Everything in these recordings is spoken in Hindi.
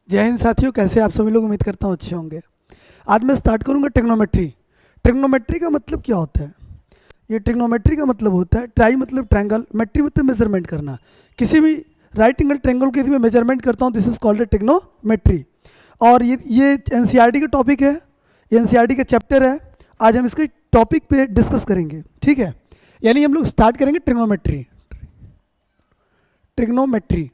जय हिंद साथियों, कैसे आप सभी लोग? उम्मीद करता हूँ अच्छे होंगे। आज मैं स्टार्ट करूँगा ट्रिग्नोमेट्री। ट्रिग्नोमेट्री का मतलब क्या होता है? ये ट्रिग्नोमेट्री का मतलब होता है, ट्राई मतलब ट्रायंगल, मेट्री मतलब मेजरमेंट करना। किसी भी राइट एंगल ट्रायंगल के मैं मेजरमेंट करता हूँ, दिस इज कॉल्ड ट्रिग्नोमेट्री। और ये एनसीईआरटी का टॉपिक है, ये एनसीईआरटी का चैप्टर है। आज हम इसके टॉपिक पे डिस्कस करेंगे, ठीक है? यानी हम लोग स्टार्ट करेंगे ट्रिग्नोमेट्री। ट्रिग्नोमेट्री,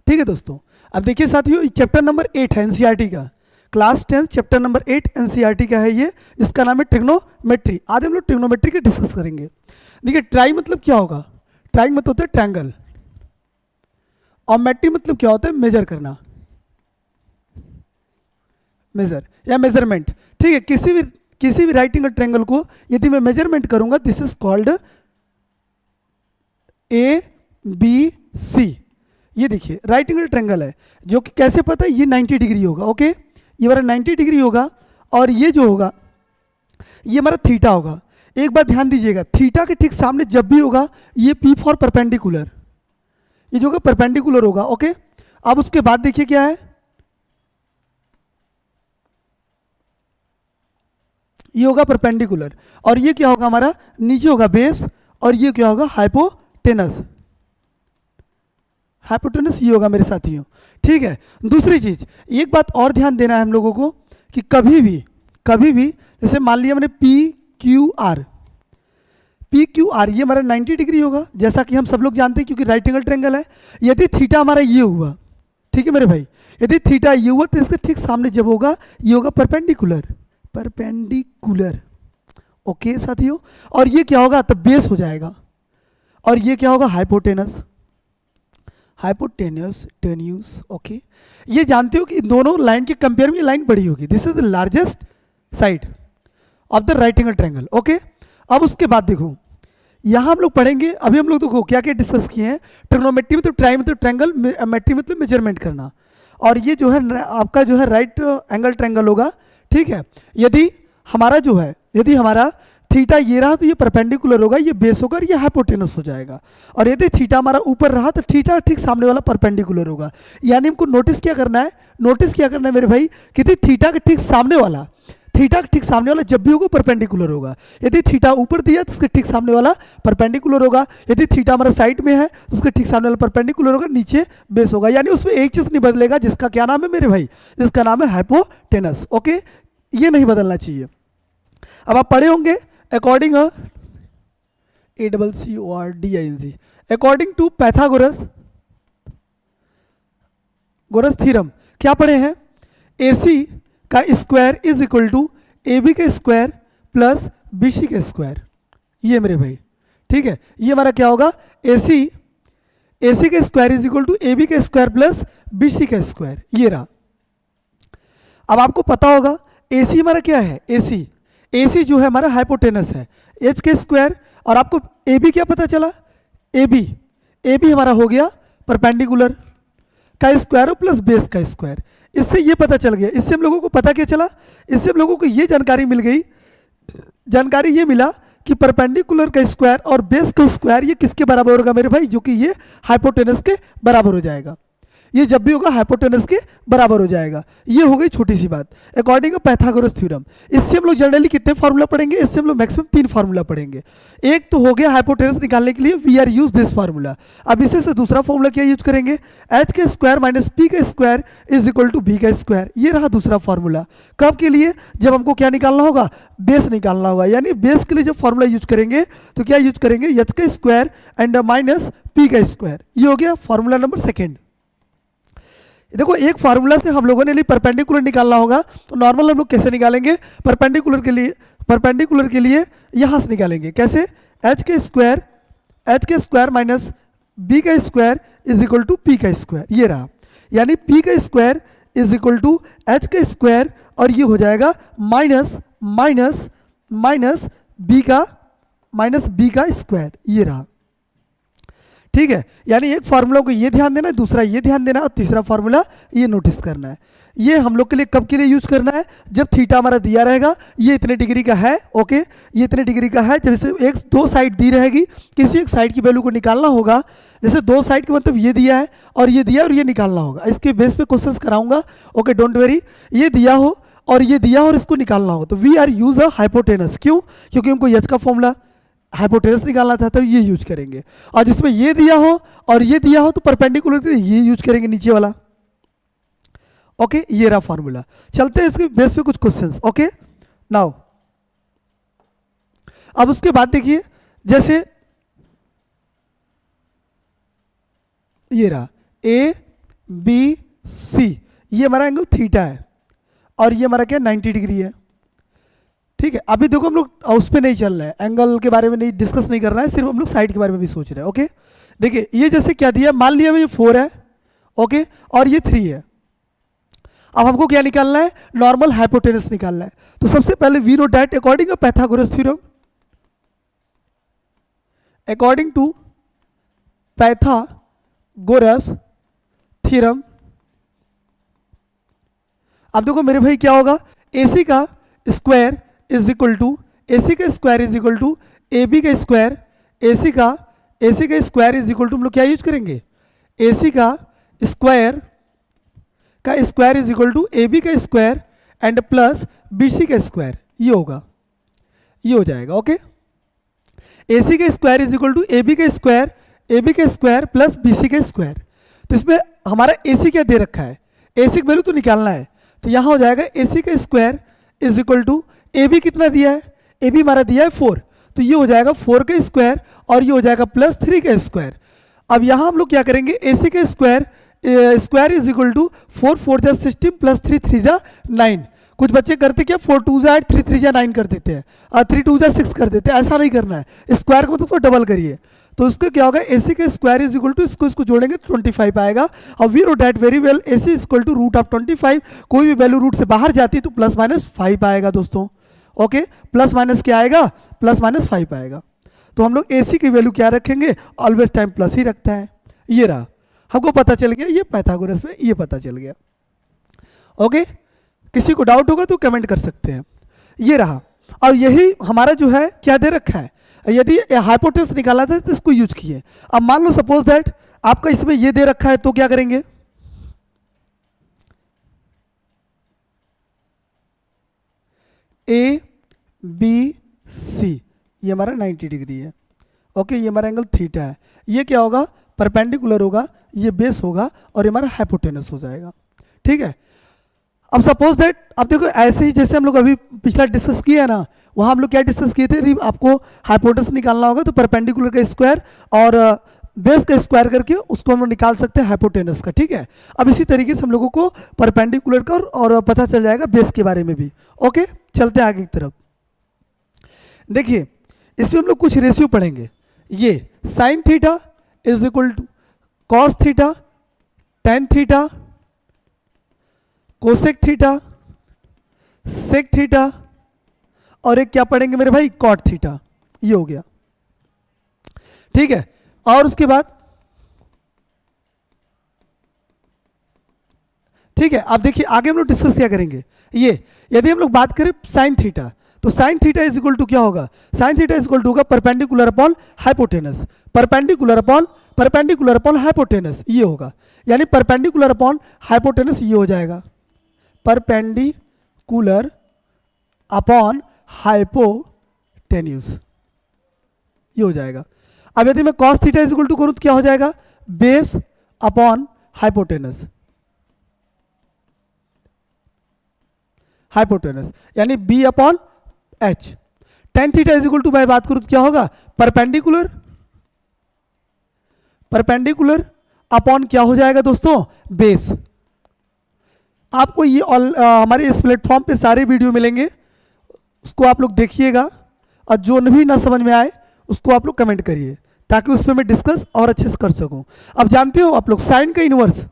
ठीक है दोस्तों। अब देखिए साथियों, चैप्टर नंबर 8 है एनसीईआरटी का, क्लास 10 चैप्टर नंबर 8 एनसीईआरटी का है ये, जिसका नाम है ट्रिग्नोमेट्री। आज हम लोग ट्रिग्नोमेट्री के डिस्कस करेंगे। देखिए ट्राई मतलब क्या होगा? ट्राई मतलब होता है ट्रायंगल, और मेट्री मतलब क्या होता है? मेजर करना, मेजर या मेजरमेंट, ठीक है? किसी भी राइट एंगल ट्रायंगल को यदि मैं मेजरमेंट करूंगा, this is called A B C. ये देखिए राइट एंगल ट्रायंगल है, जो कि कैसे पता है? ये 90 डिग्री होगा, ओके? ये हमारा 90 डिग्री होगा, और ये जो होगा ये हमारा थीटा होगा। एक बात ध्यान दीजिएगा, थीटा के ठीक सामने जब भी होगा ये पी फॉर परपेंडिकुलर, ये जो होगा परपेंडिकुलर होगा, ओके? अब उसके बाद देखिए क्या है, ये होगा परपेंडिकुलर, और ये क्या होगा हमारा? नीचे होगा बेस, और ये क्या होगा? हाइपोटेनस। हाइपोटेनस ये होगा मेरे साथियों, ठीक है? दूसरी चीज, एक बात और ध्यान देना है हम लोगों को कि कभी भी जैसे मान लिया मैंने पी क्यू आर ये हमारा 90 डिग्री होगा, जैसा कि हम सब लोग जानते हैं, क्योंकि राइट एंगल ट्रायंगल है। यदि थीटा हमारा ये हुआ, ठीक है मेरे भाई, यदि थीटा ये हुआ तो इसके ठीक सामने जब होगा ये होगा परपेंडिकुलर, ओके साथियों? और ये क्या होगा? तो बेस हो जाएगा, और ये क्या होगा? Hypotenuse, okay? ये जानते हो कि दोनों लाइन के कंपेयर में ये लाइन बड़ी होगी, this is the largest side of the right angle triangle, okay? अब उसके बाद देखो, यहां हम लोग पढ़ेंगे, अभी हम लोग देखो क्या क्या डिस्कस किए हैं। ट्रिग्नोमेट्री मतलब ट्राई मतलब ट्रायंगल, मेट्री मतलब मेजरमेंट करना, और ये जो है आपका जो है राइट एंगल ट्रायंगल होगा, ठीक है? यदि हमारा थीटा ये रहा तो ये परपेंडिकुलर होगा, ये बेस होगा, और ये हाइपोटेनस हो जाएगा। और यदि थीटा हमारा ऊपर रहा तो थीटा ठीक सामने वाला परपेंडिकुलर होगा। यानी हमको नोटिस क्या करना है मेरे भाई, कि थीटा के ठीक सामने वाला जब भी होगा परपेंडिकुलर होगा। यदि थीटा ऊपर दिया तो उसके ठीक सामने वाला परपेंडिकुलर होगा। यदि थीटा हमारा साइड में है तो उसके ठीक सामने वाला परपेंडिकुलर होगा, नीचे बेस होगा। यानी उसमें एक चीज नहीं बदलेगा, जिसका क्या नाम है मेरे भाई? जिसका नाम है हाइपोटेनस, ओके? ये नहीं बदलना चाहिए। अब आप पढ़े होंगे according ACCORDING, according to Pythagoras theorem, क्या पढ़े हैं? AC का square is equal to AB का स्क्वायर प्लस BC का स्क्वायर, ये मेरे भाई, ठीक है? ये हमारा क्या होगा? AC का square is equal to AB का स्क्वायर प्लस BC का स्क्वायर, ये रहा। अब आपको पता होगा AC हमारा क्या है? AC जो है हमारा हाइपोटेनस है, H के स्क्वायर, और आपको AB क्या पता चला? AB हमारा हो गया परपेंडिकुलर का स्क्वायर प्लस बेस का स्क्वायर। इससे ये पता चल गया, इससे हम लोगों को पता क्या चला? इससे हम लोगों को ये जानकारी मिल गई, जानकारी ये मिला कि परपेंडिकुलर का स्क्वायर और बेस का स्क्वायर ये किसके बराबर होगा मेरे भाई? जो कि ये हाइपोटेनस के बराबर हो जाएगा। ये जब भी होगा हाइपोटेनस के बराबर हो जाएगा। ये हो गई छोटी सी बात, अकॉर्डिंग टू पैथागोरस थ्योरम। इससे हम लोग जनरली कितने फार्मूला पढ़ेंगे? इससे हम लोग मैक्सिमम 3 फार्मूला पढ़ेंगे। एक तो हो गया हाइपोटेनस निकालने के लिए we are use this formula. अब इसे से दूसरा फार्मूला क्या यूज करेंगे? एच के स्क्वायर माइनस पी का square is equal to B का स्क्वायर। ये रहा दूसरा फार्मूला। कब के लिए? जब हमको क्या निकालना होगा? बेस निकालना होगा। यानी बेस के लिए जब फार्मूला यूज करेंगे तो क्या यूज करेंगे? एच का स्क्वायर एंड माइनस पी का स्क्वायर। ये हो गया फार्मूला नंबर 2। देखो, एक फार्मूला से हम लोगों ने परपेंडिकुलर निकालना होगा, तो नॉर्मल हम लोग कैसे निकालेंगे? परपेंडिकुलर के लिए यहां से निकालेंगे। कैसे? एच के स्क्वायर माइनस बी का square is equal to P का स्क्वायर, ये रहा। यानी पी का square is equal to H का स्क्वायर, और ये हो जाएगा माइनस बी का स्क्वायर, ये रहा, ठीक है, यानी एक फार्मूला को ये ध्यान देना है, दूसरा ये ध्यान देना है, और तीसरा फार्मूला ये नोटिस करना है। ये हम लोग के लिए कब के लिए यूज करना है? जब थीटा हमारा दिया रहेगा, ये इतने डिग्री का है, ओके, ये इतने डिग्री का है, जब इसे एक दो साइड दी रहेगी, किसी एक साइड की वैल्यू को निकालना होगा। जैसे दो साइड का मतलब ये दिया है और ये दिया और ये निकालना होगा, इसके बेस पे क्वेश्चंस कराऊंगा, ओके, डोंट वेरी। ये दिया हो और ये दिया और इसको निकालना हो तो we are use a hypotenuse. क्यों? क्योंकि हमको एच का फॉर्मूला हाइपोटेनस निकालना था, तो ये यूज करेंगे। और जिसमें ये दिया हो और ये दिया हो तो परपेंडिकुलर के लिए ये यूज करेंगे, नीचे वाला, ओके। ये रहा फार्मूला। चलते हैं इसके बेस पे कुछ क्वेश्चंस, ओके। नाउ अब उसके बाद देखिए, जैसे ये रहा ए बी सी, ये हमारा एंगल थीटा है और ये हमारा क्या 90 डिग्री है, ठीक है। अभी देखो हम लोग उस पर नहीं चल रहे हैं, एंगल के बारे में नहीं डिस्कस नहीं कर रहे हैं, सिर्फ हम लोग साइड के बारे में भी सोच रहे हैं, ओके। देखिए ये जैसे क्या दिया, मान लिया ये 4 है, ओके, और ये 3 है। अब हमको क्या निकालना है? नॉर्मल हाइपोटेनस निकालना है। तो सबसे पहले we know that according to Pythagoras theorem, according to Pythagoras theorem, अब देखो मेरे भाई क्या होगा, AC का square is equal to, AC का square is equal to AB का स्क्वायर, AC का स्क्वायर इज इक्वल टू, हम लोग क्या यूज करेंगे? AC का square is equal to AB का स्क्वायर एंड प्लस BC का स्क्वायर, ये होगा, ये हो जाएगा, ओके। AC का square is equal to AB का स्क्वायर प्लस BC का स्क्वायर। तो इसमें हमारा AC क्या दे रखा है? AC की वैल्यू तो निकालना है, तो यहां हो जाएगा AC का square is equal to AB कितना दिया है? AB हमारा दिया है 4, तो ये हो जाएगा 4 का स्क्वायर और ये हो जाएगा प्लस 3 का स्क्वायर। अब यहां हम लोग क्या करेंगे? AC का स्क्वायर इज इक्वल टू 4 4 जा 16 प्लस 3 3 जा 9। कुछ बच्चे करते क्या, 4 2 जा 8 3 3 जा 9 कर देते हैं और 3 2 जा 6 कर देते हैं। ऐसा नहीं करना है, स्क्वायर को मतलब तो डबल करिए। तो इसका क्या होगा? AC का स्क्वायर इज इक्वल टू, इसको जोड़ेंगे तो 25 आएगा। और we know that very well AC is equal to root of 25। कोई भी वैल्यू रूट से बाहर जाती है तो प्लस माइनस 5 आएगा दोस्तों, ओके। प्लस माइनस क्या आएगा? प्लस माइनस 5 आएगा। तो हम लोग AC की वैल्यू क्या रखेंगे? ऑलवेज टाइम प्लस ही रखता है। ये रहा, हमको पता चल गया, ये पाइथागोरस में ये पता चल गया, ओके। किसी को डाउट होगा तो कमेंट कर सकते हैं। ये रहा, और यही हमारा जो है क्या दे रखा है, यदि हाइपोटेनस निकाला था तो इसको यूज किए। अब मान लो सपोज दैट आपका इसमें ये दे रखा है, तो क्या करेंगे? ABC, ये हमारा 90 डिग्री है, ओके। ये हमारा एंगल थीटा है, ये क्या होगा? परपेंडिकुलर होगा, ये बेस होगा और ये हमारा हाइपोटेनस हो जाएगा, ठीक है। अब सपोज दैट, अब देखो ऐसे ही जैसे हम लोग अभी पिछला डिस्कस किया है ना, वहाँ हम लोग क्या डिस्कस किए थे? आपको हाइपोटेनस निकालना होगा तो परपेंडिकुलर का स्क्वायर और बेस का स्क्वायर करके उसको हम लोग निकाल सकते हैं हाइपोटेनस का, ठीक है। अब इसी तरीके से हम लोगों को परपेंडिकुलर का और पता चल जाएगा बेस के बारे में भी, ओके। चलते हैं आगे की तरफ। देखिए इसमें हम लोग कुछ रेशियो पढ़ेंगे। ये sine theta is equal to cos theta, tan theta, cosec theta, sec theta, और एक क्या पढ़ेंगे मेरे भाई? Cot theta. ये हो गया, ठीक है। और उसके बाद ठीक है, अब देखिए आगे हम लोग डिस्कस क्या करेंगे। ये यदि हम लोग बात करें साइन थीटा, तो sine theta is equal to क्या होगा? Sine theta is equal to होगा perpendicular upon hypotenuse, perpendicular upon hypotenuse, ये होगा। यानी परपेंडिकुलर अपॉन हाइपोटेनस ये हो जाएगा, परपेंडिकुलर अपॉन हाइपोटेन्यूस, ये हो जाएगा। अब यदि मैं cos theta is equal to करूं तो क्या हो जाएगा? बेस अपॉन हाइपोटेनस, यानी B upon H. Tan theta is equal to मैं बात करूं तो क्या होगा? परपेंडिकुलर अपॉन क्या हो जाएगा दोस्तों? बेस। आपको ये हमारे इस प्लेटफॉर्म पे सारे वीडियो मिलेंगे, उसको आप लोग देखिएगा, और जो भी ना समझ में आए उसको आप लोग कमेंट करिए ताकि उस पर मैं डिस्कस और अच्छे से कर सकूं। अब जानते हो आप लोग साइन का इनवर्स,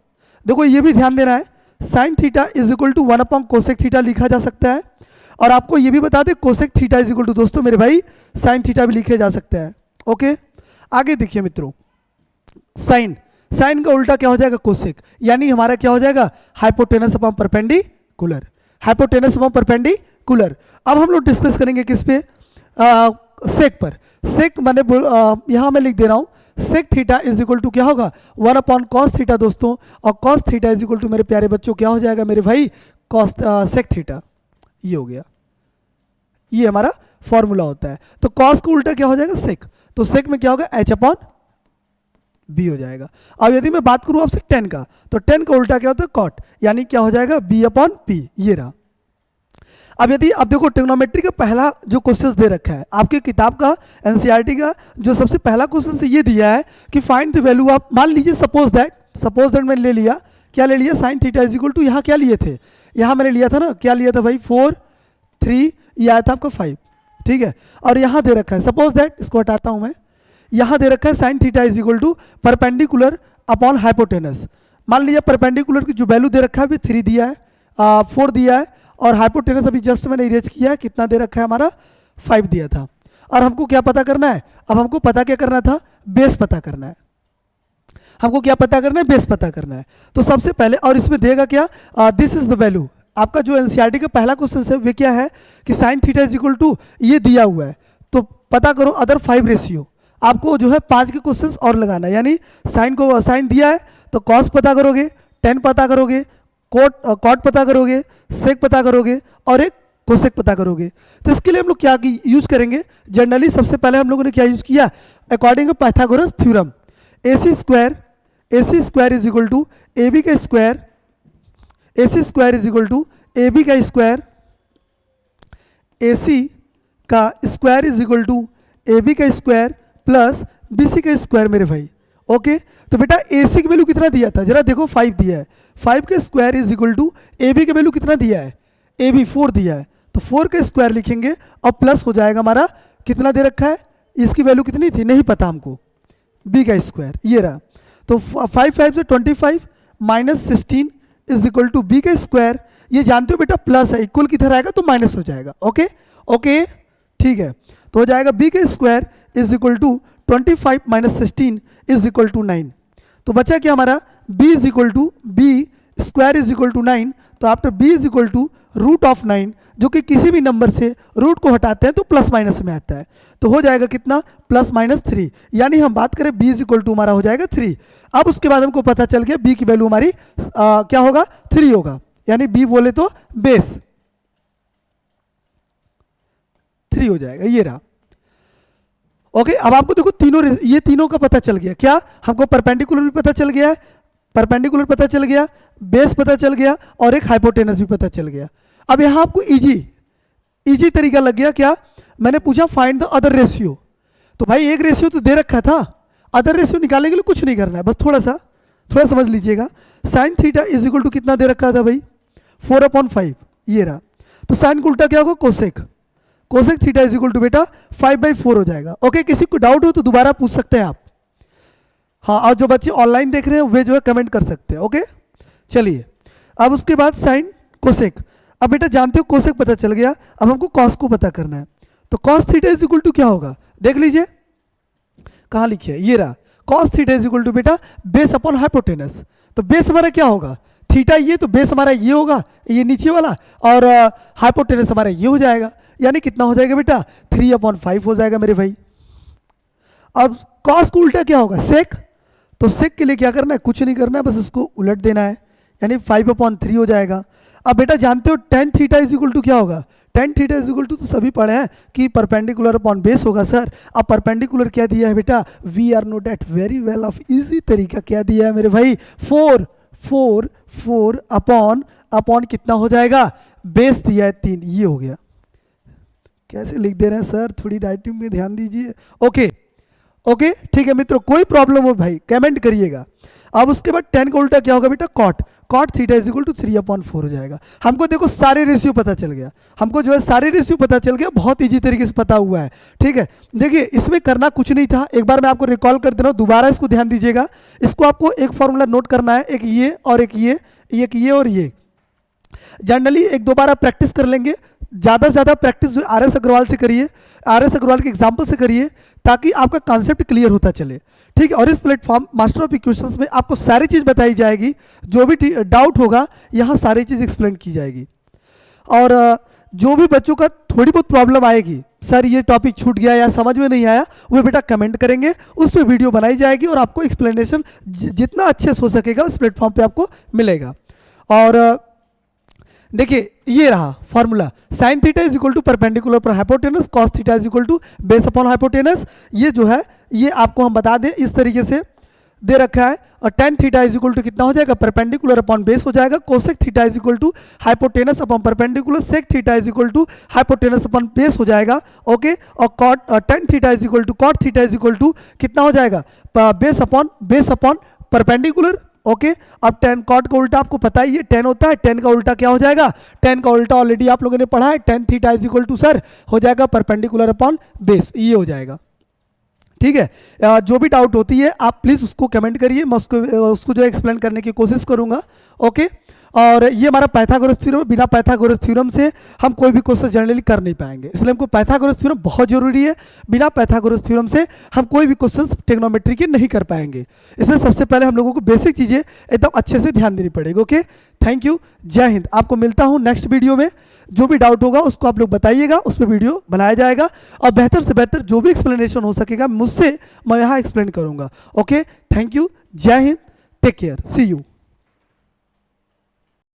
देखो ये भी ध्यान देना है, sine theta is equal to 1 upon cosec theta लिखा जा सकता है। और आपको ये भी बता दें cosec theta is equal to दोस्तों मेरे भाई साइन थीटा भी लिखे जा सकता है, ओके। आगे देखिए मित्रों, साइन, साइन का उल्टा क्या हो जाएगा कोसेक, यानी हमारा क्या हो जाएगा hypotenuse upon perpendicular, hypotenuse upon perpendicular. अब हम लोग डिस्कस करेंगे किस पे, सेक पर। सेक मैंने यहाँ मैं लिख दे रहा हूँ sec theta is equal to क्या होगा 1 अपॉन कॉस थीटा दोस्तों, और cos theta is equal to मेरे प्यारे बच्चों क्या हो जाएगा मेरे भाई कॉस सेक थीटा, ये हो गया, ये हमारा फॉर्मूला होता है। तो कॉस का उल्टा क्या हो जाएगा सेक, तो सेक में क्या होगा एच अपॉन बी हो जाएगा। अब यदि मैं बात करूं आपसे टेन का, तो टेन का उल्टा क्या होता है कॉट, यानी क्या हो जाएगा बी अपॉन पी, ये रहा। अब यदि आप देखो ट्रिग्नोमेट्री का पहला जो क्वेश्चन दे रखा है आपके किताब का एनसीईआरटी का, जो सबसे पहला क्वेश्चन से ये दिया है कि फाइंड द वैल्यू ऑफ, मान लीजिए सपोज दैट मैंने ले लिया, क्या ले लिया sine theta is equal to, यहाँ क्या लिए थे, यहाँ मैंने लिया था ना, क्या लिया था भाई 4 3, ये आया था आपका 5, ठीक है। और यहाँ दे रखा है सपोज दैट, इसको हटाता हूँ मैं, यहाँ दे रखा है sine theta is equal to perpendicular upon hypotenuse. मान लीजिए परपेंडिकुलर की जो वैल्यू दे रखा है अभी 3 दिया है, 4 दिया है, और हाइपोटेनस अभी जस्ट मैंने इरेज किया है, कितना दे रखा है हमारा 5 दिया था। और हमको क्या पता करना है, अब हमको पता क्या करना था, बेस पता करना है, हमको क्या पता करना है, बेस पता करना है। तो सबसे पहले, और इसमें देगा क्या, दिस इज द वैल्यू, आपका जो एनसीईआरटी का पहला क्वेश्चन है वे क्या है कि sine theta is equal to ये दिया हुआ है, तो पता करो अदर 5 रेशियो, आपको जो है 5 के क्वेश्चंस और लगाना है, यानी साइन को साइन दिया है तो कॉस पता करोगे, टेन पता करोगे, कॉट पता करोगे, सेक पता करोगे, और एक कोसेक पता करोगे। तो इसके लिए हम लोग क्या यूज करेंगे, जनरली सबसे पहले हम लोगों ने क्या यूज किया, according to Pythagoras theorem, AC square is equal to AB का square, AC square is equal to AB का स्क्वायर, AC का square is equal to AB का स्क्वायर प्लस BC का स्क्वायर मेरे भाई, ओके। तो बेटा AC की वैल्यू कितना दिया था, जरा देखो 5 दिया है, 5 का square is equal to AB की वैल्यू कितना दिया है, AB 4 दिया है, तो 4 का स्क्वायर लिखेंगे और प्लस हो जाएगा हमारा, कितना दे रखा है, इसकी वैल्यू कितनी थी नहीं पता हमको, B का स्क्वायर, ये रहा। तो 5 5 से 25 minus 16 is equal to B का स्क्वायर, ये जानते हो बेटा प्लस है, इक्वल किधर आएगा तो माइनस हो जाएगा, ओके ओके ठीक है। तो हो जाएगा B का square is equal to 25 minus 16 is equal to 9। तो बचा क्या हमारा B is equal to B square is equal to 9, तो after B is equal to root of 9, जो कि किसी भी नंबर से रूट को हटाते हैं तो प्लस माइनस में आता है, तो हो जाएगा कितना प्लस माइनस 3, यानी हम बात करें B इज इक्वल टू हमारा हो जाएगा 3। अब उसके बाद हमको पता चल गया B की वैल्यू हमारी क्या होगा 3 होगा, यानी B बोले तो बेस 3 हो जाएगा, ये रहा, ओके। अब आपको देखो तीनों, ये तीनों का पता चल गया, क्या हमको परपेंडिकुलर भी पता चल गया है, परपेंडिकुलर पता चल गया, बेस पता चल गया, और एक हाइपोटेनस भी पता चल गया। अब यहाँ आपको इजी तरीका लग गया, क्या मैंने पूछा फाइंड द अदर रेशियो, तो भाई एक रेशियो तो दे रखा था, अदर रेशियो निकालने के लिए कुछ नहीं करना है, बस थोड़ा समझ लीजिएगा। Sine theta is equal to कितना दे रखा था भाई 4/5, ये रहा। तो साइन का उल्टा क्या होगा cosec theta is equal to बेटा 5/4 हो जाएगा, ओके। किसी को डाउट हो तो दोबारा पूछ सकते हैं आप, हाँ, और जो बच्चे ऑनलाइन देख रहे हैं वे जो है कमेंट कर सकते हैं, ओके। चलिए अब उसके बाद साइन कोसेक, अब बेटा जानते हो कोसेक पता चल गया, अब हमको कॉस को पता करना है, तो cos theta is equal to क्या होगा देख लीजिए, कहाँ लिखिए, ये रहा, cos theta is equal to बेटा बेस अपॉन हाइपोटेनस। तो बेस हमारा क्या होगा थीटा, ये तो बेस हमारा ये होगा, ये नीचे वाला, और हाइपोटेनस हमारा ये हो जाएगा, यानी कितना हो जाएगा बेटा 3/5 हो जाएगा मेरे भाई। अब कॉस को उल्टा क्या होगा सेक, तो सेक के लिए क्या करना है, कुछ नहीं करना है, बस उसको उलट देना है, यानी 5/3 हो जाएगा। अब बेटा जानते हो tan theta is equal to क्या होगा, tan theta is equal to तो सभी पढ़े हैं कि परपेंडिकुलर अपॉन बेस होगा सर। अब परपेंडिकुलर क्या दिया है बेटा, we are know that very well of easy तरीका क्या दिया है मेरे भाई, 4 अपॉन कितना हो जाएगा, बेस दिया है 3, ये हो गया। कैसे लिख दे रहे हैं सर, थोड़ी राइटिंग में ध्यान दीजिए, ओके ठीक है मित्रों, कोई प्रॉब्लम हो भाई कमेंट करिएगा। अब उसके बाद 10 का उल्टा क्या होगा बेटा cot theta is equal to 3/4 हो जाएगा। हमको देखो सारे रेशियो पता चल गया, हमको जो है सारे रेशियो पता चल गया, बहुत इजी तरीके से पता हुआ है, ठीक है। देखिए इसमें करना कुछ नहीं था, एक बार मैं आपको रिकॉल कर दे रहा हूँ, दोबारा इसको ध्यान दीजिएगा। इसको आपको एक फॉर्मूला नोट करना है, एक ये और एक ये और ये, जनरली एक दो बार आप प्रैक्टिस कर लेंगे, ज़्यादा से ज़्यादा प्रैक्टिस RS अग्रवाल से करिए, RS अग्रवाल के एग्जाम्पल से करिए, ताकि आपका कॉन्सेप्ट क्लियर होता चले, ठीक है। और इस प्लेटफॉर्म मास्टर ऑफ इक्वेशंस में आपको सारी चीज़ बताई जाएगी, जो भी डाउट होगा यहाँ सारी चीज़ एक्सप्लेन की जाएगी। और जो भी बच्चों का थोड़ी बहुत प्रॉब्लम आएगी, सर ये टॉपिक छूट गया या समझ में नहीं आया, वो बेटा कमेंट करेंगे, उस पर वीडियो बनाई जाएगी और आपको एक्सप्लेनेशन जितना अच्छे से हो सकेगा उस प्लेटफॉर्म पे आपको मिलेगा। और देखिए ये रहा formula, sine theta is equal to perpendicular पर hypotenuse, cos theta is equal to base upon hypotenuse. ये जो है ये आपको हम बता दें, इस तरीके से दे रखा है। और tan theta is equal to कितना हो जाएगा, परपेंडिकुलर अपॉन बेस हो जाएगा। Cosec theta is equal to hypotenuse upon perpendicular, sec theta is equal to hypotenuse upon base हो जाएगा। ओके। और cot tan theta is equal to cot theta is equal to कितना हो जाएगा, बेस अपॉन परपेंडिकुलर। ओके। अब टेन कॉट का उल्टा आपको पता ही है टेन होता है, टेन का उल्टा क्या हो जाएगा, टेन का उल्टा ऑलरेडी आप लोगों ने पढ़ा है, tan theta is equal to sir हो जाएगा परपेंडिकुलर अपॉन बेस, ये हो जाएगा। ठीक है। जो भी डाउट होती है आप प्लीज़ उसको कमेंट करिए, मैं उसको जो एक्सप्लेन करने की कोशिश करूंगा। ओके। और ये हमारा पाइथागोरस थ्योरम है, बिना पाइथागोरस थ्योरम से हम कोई भी क्वेश्चन जनरली कर नहीं पाएंगे, इसलिए हमको पाइथागोरस थ्योरम बहुत जरूरी है। बिना पाइथागोरस थ्योरम से हम कोई भी क्वेश्चन ट्रिग्नोमेट्री के नहीं कर पाएंगे, इसलिए सबसे पहले हम लोगों को बेसिक चीज़ें एकदम अच्छे से ध्यान देनी पड़ेगी। Okay, thank you, Jai Hind. आपको मिलता हूँ नेक्स्ट वीडियो में। जो भी डाउट होगा उसको आप लोग बताइएगा, उस पर वीडियो बनाया जाएगा और बेहतर से बेहतर जो भी एक्सप्लेनेशन हो सकेगा मुझसे मैं यहाँ एक्सप्लेन करूँगा। Okay, thank you, Jai Hind, take care, see you.